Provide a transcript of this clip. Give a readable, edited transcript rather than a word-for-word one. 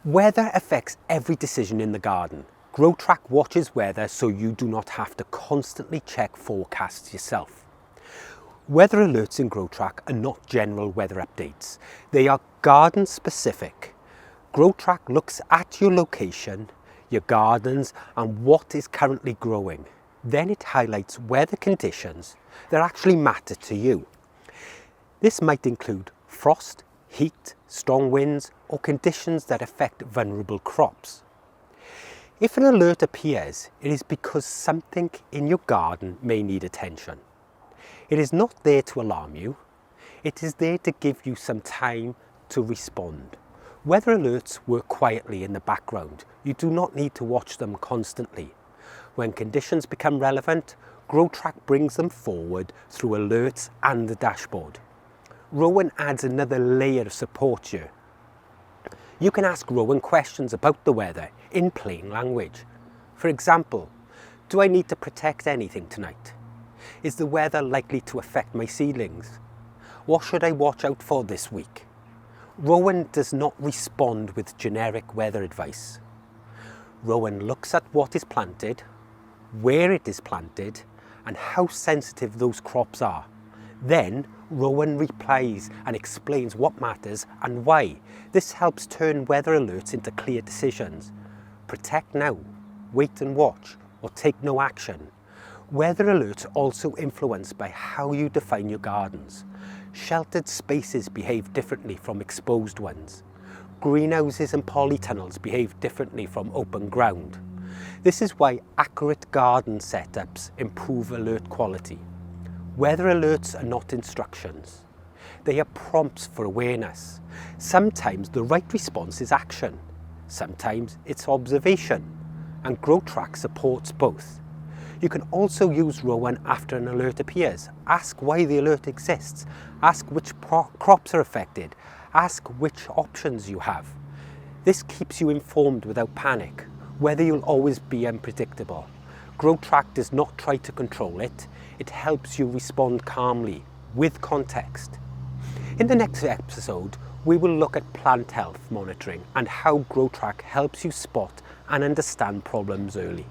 Weather affects every decision in the garden. GrowTrack watches weather so you do not have to constantly check forecasts yourself. Weather alerts in GrowTrack are not general weather updates. They are garden specific. GrowTrack looks at your location, your gardens and what is currently growing. Then it highlights weather conditions that actually matter to you. This might include frost, heat, strong winds, or conditions that affect vulnerable crops. If an alert appears, it is because something in your garden may need attention. It is not there to alarm you. It is there to give you some time to respond. Weather alerts work quietly in the background. You do not need to watch them constantly. When conditions become relevant, GrowTrack brings them forward through alerts and the dashboard. Rowan adds another layer of support here. You can ask Rowan questions about the weather in plain language. For example, do I need to protect anything tonight? Is the weather likely to affect my seedlings? What should I watch out for this week? Rowan does not respond with generic weather advice. Rowan looks at what is planted, where it is planted, and how sensitive those crops are. Then Rowan replies and explains what matters and why. This helps turn weather alerts into clear decisions. Protect now, wait and watch, or take no action. Weather alerts are also influenced by how you define your gardens. Sheltered spaces behave differently from exposed ones. Greenhouses and polytunnels behave differently from open ground. This is why accurate garden setups improve alert quality. Weather alerts are not instructions. They are prompts for awareness. Sometimes the right response is action. Sometimes it's observation. And GrowTrack supports both. You can also use Rowan after an alert appears. Ask why the alert exists. Ask which crops are affected. Ask which options you have. This keeps you informed without panic. Weather will always be unpredictable. GrowTrack does not try to control it. It helps you respond calmly, with context. In the next episode, we will look at plant health monitoring and how GrowTrack helps you spot and understand problems early.